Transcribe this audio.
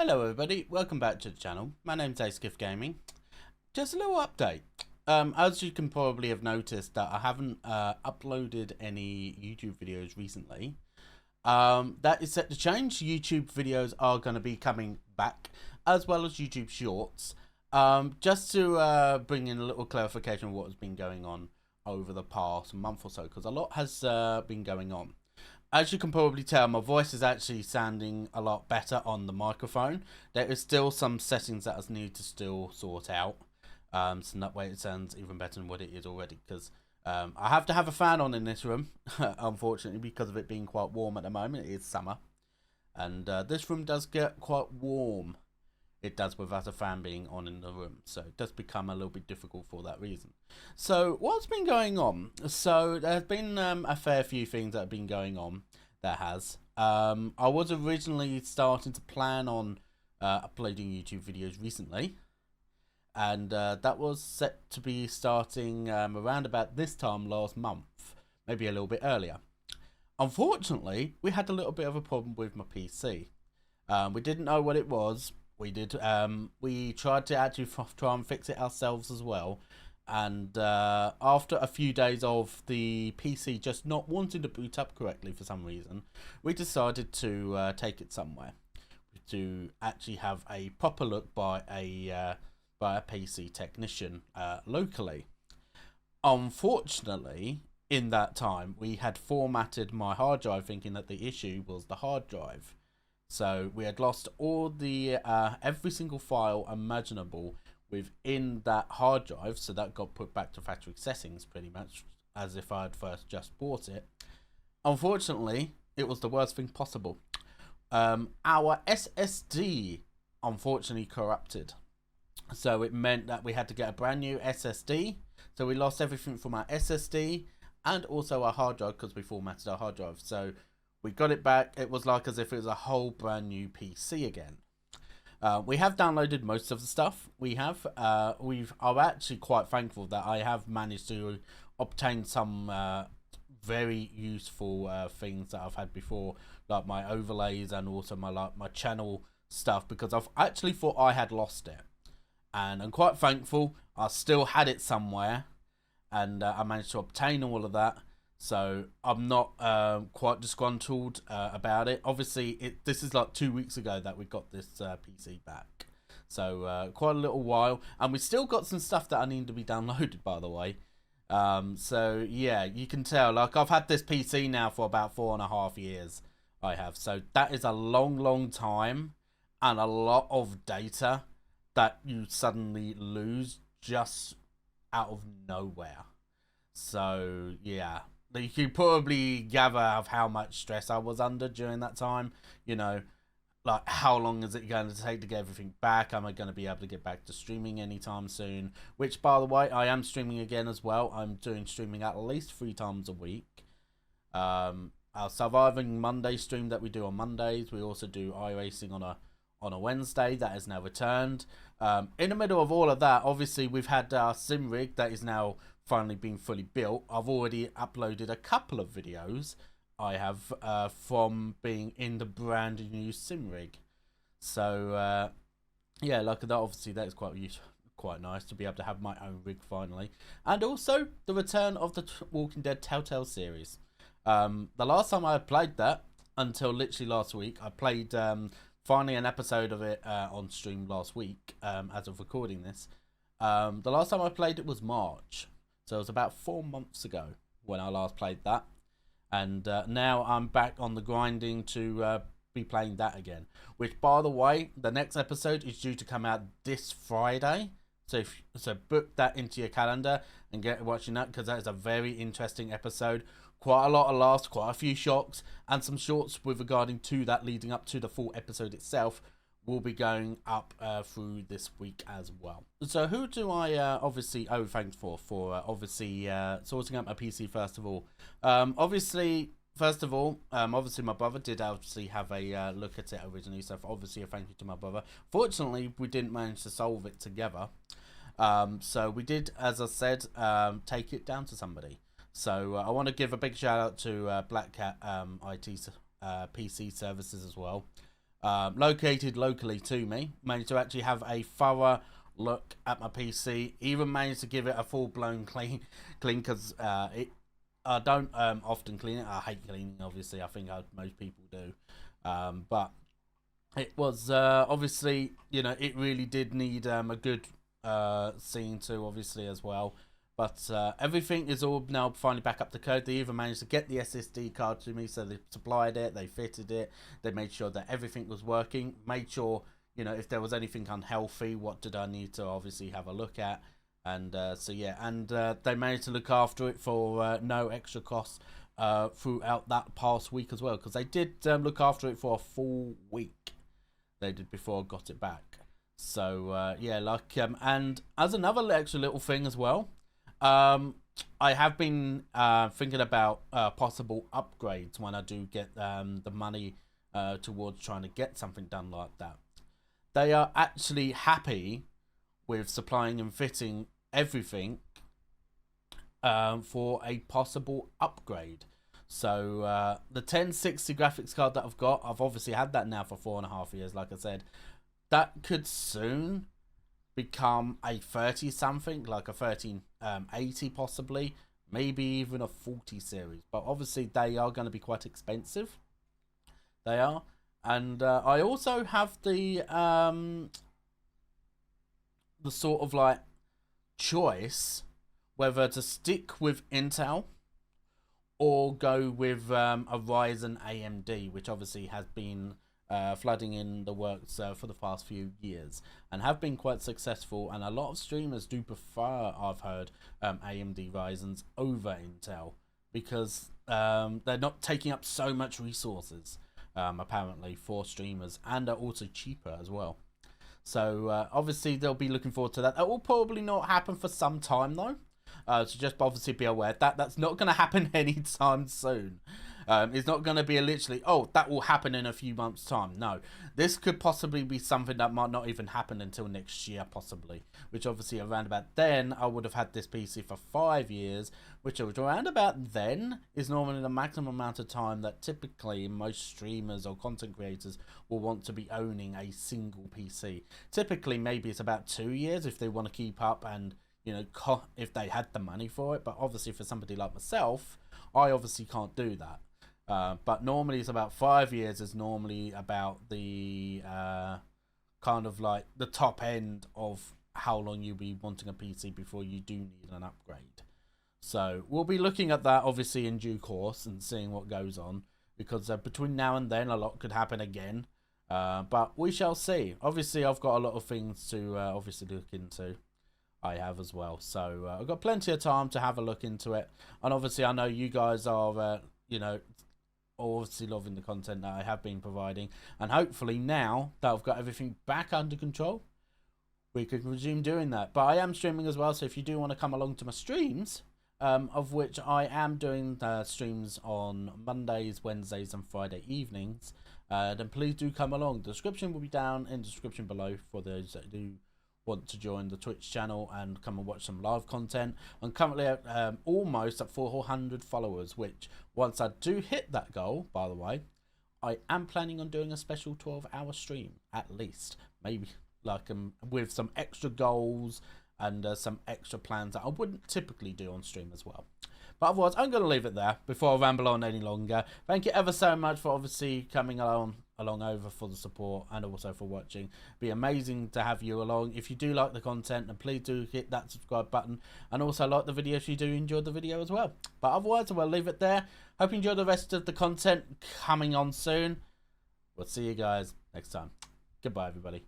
Hello everybody, welcome back to the channel. My name's Aceikith Gaming. Just a little update. As you can probably have noticed that I haven't uploaded any YouTube videos recently. That is set to change. YouTube videos are going to be coming back, as well as YouTube Shorts. Just to bring in a little clarification of what has been going on over the past month or so, because a lot has been going on. As you can probably tell, my voice is actually sounding a lot better on the microphone. There is still some settings that I need to still sort out. So that way it sounds even better than what it is already. Because I have to have a fan on in this room, unfortunately, because of it being quite warm at the moment. It is summer. And this room does get quite warm. It does without a fan being on in the room. So it does become a little bit difficult for that reason. So what's been going on? So there's been a fair few things that have been going on. There has. I was originally starting to plan on uploading YouTube videos recently. And that was set to be starting around about this time last month. Maybe a little bit earlier. Unfortunately, we had a little bit of a problem with my PC. We didn't know what it was. We tried to actually try and fix it ourselves as well. And after a few days of the PC just not wanting to boot up correctly for some reason, we decided to take it somewhere to actually have a proper look by a PC technician locally. Unfortunately, in that time, we had formatted my hard drive thinking that the issue was the hard drive. So we had lost all the every single file imaginable within that hard drive, so that got put back to factory settings pretty much as if I had first just bought it. Unfortunately, it was the worst thing possible. Our SSD unfortunately corrupted, so it meant that we had to get a brand new SSD. So we lost everything from our SSD and also our hard drive because we formatted our hard drive. So we got it back. It was like as if it was a whole brand new PC again. We have downloaded most of the stuff. I'm actually quite thankful that I have managed to obtain some very useful things that I've had before, like my overlays and also my channel stuff, because I've actually thought I had lost it, and I'm quite thankful I still had it somewhere, and I managed to obtain all of that. So I'm not quite disgruntled about it. Obviously, this is like 2 weeks ago that we got this PC back. So quite a little while. And we still got some stuff that I need to be downloaded, by the way. So yeah, you can tell. Like, I've had this PC now for about 4.5 years. I have. So that is a long, long time. And a lot of data that you suddenly lose just out of nowhere. So yeah. You can probably gather of how much stress I was under during that time. You know, like, how long is it going to take to get everything back? Am I going to be able to get back to streaming anytime soon? Which, by the way, I am streaming again as well. I'm doing streaming at least 3 times a week. Our Surviving Monday stream that we do on Mondays. We also do iRacing on a Wednesday. That is now returned. In the middle of all of that, obviously, we've had our sim rig that is now finally being fully built. I've already uploaded a couple of videos I have from being in the brand new sim rig. So yeah, like that, obviously that is quite nice to be able to have my own rig finally. And also the return of the Walking Dead Telltale series. The last time I played that, until literally last week, I played finally an episode of it on stream last week as of recording this. The last time I played it was March. So it was about 4 months ago when I last played that. And now I'm back on the grinding to be playing that again. Which, by the way, the next episode is due to come out this Friday. So book that into your calendar and get watching that, because that is a very interesting episode. Quite a lot of laughs, quite a few shocks, and some shorts with regarding to that leading up to the full episode itself will be going up through this week as well. So who do I obviously owe thanks for obviously sorting out my PC first of all. Obviously my brother did obviously have a look at it originally, so obviously a thank you to my brother. Fortunately, we didn't manage to solve it together. So we did, as I said, take it down to somebody. So I want to give a big shout out to Black Cat IT PC services as well. located locally to me. Managed to actually have a thorough look at my PC. Even managed to give it a full-blown clean because I don't often clean it. I hate cleaning, obviously. I think most people do. But it was obviously, you know, it really did need a good scene to, obviously, as well. But everything is all now finally back up to code. They even managed to get the SSD card to me, so they supplied it, they fitted it, they made sure that everything was working, made sure, you know, if there was anything unhealthy, what did I need to obviously have a look at. And so yeah, and they managed to look after it for no extra cost throughout that past week as well, because they did look after it for a full week. They did before I got it back. So yeah, like and as another extra little thing as well, I have been thinking about possible upgrades when I do get the money towards trying to get something done like that. They are actually happy with supplying and fitting everything for a possible upgrade. So the 1060 graphics card that I've got, I've obviously had that now for 4.5 years, like I said. That could soon become a 30 something, like a 1380 possibly, maybe even a 40 series. But obviously they are going to be quite expensive. They are. And I also have the sort of like choice whether to stick with Intel or go with a Ryzen AMD, which obviously has been flooding in the works for the past few years and have been quite successful, and a lot of streamers do prefer, I've heard, AMD Ryzens over Intel because they're not taking up so much resources apparently for streamers, and are also cheaper as well. So obviously they'll be looking forward to that. That will probably not happen for some time though. So just obviously be aware that that's not going to happen anytime soon. It's not going to be a literally, oh, that will happen in a few months' time. No, this could possibly be something that might not even happen until next year, possibly. Which obviously around about then, I would have had this PC for 5 years, which around about then is normally the maximum amount of time that typically most streamers or content creators will want to be owning a single PC. Typically, maybe it's about 2 years if they want to keep up and, you know, if they had the money for it. But obviously for somebody like myself, I obviously can't do that. But normally it's about 5 years is normally about the kind of like the top end of how long you'll be wanting a PC before you do need an upgrade. So we'll be looking at that obviously in due course and seeing what goes on, because between now and then a lot could happen again. But we shall see. Obviously I've got a lot of things to obviously look into. I have as well. So I've got plenty of time to have a look into it. And obviously I know you guys are, you know, obviously loving the content that I have been providing, and hopefully now that I've got everything back under control, we can resume doing that. But I am streaming as well, so if you do want to come along to my streams, of which I am doing streams on Mondays, Wednesdays and Friday evenings, then please do come along. The description will be down in the description below for those that do want to join the Twitch channel and come and watch some live content. I'm currently at, almost at 400 followers, which once I do hit that goal, by the way, I am planning on doing a special 12-hour stream at least, maybe like with some extra goals and some extra plans that I wouldn't typically do on stream as well. But otherwise, I'm going to leave it there before I ramble on any longer. Thank you ever so much for obviously coming along over for the support and also for watching. It'd be amazing to have you along. If you do like the content, then please do hit that subscribe button, and also like the video if you do enjoy the video as well. But otherwise, we'll leave it there. Hope you enjoy the rest of the content coming on soon. We'll see you guys next time. Goodbye, everybody.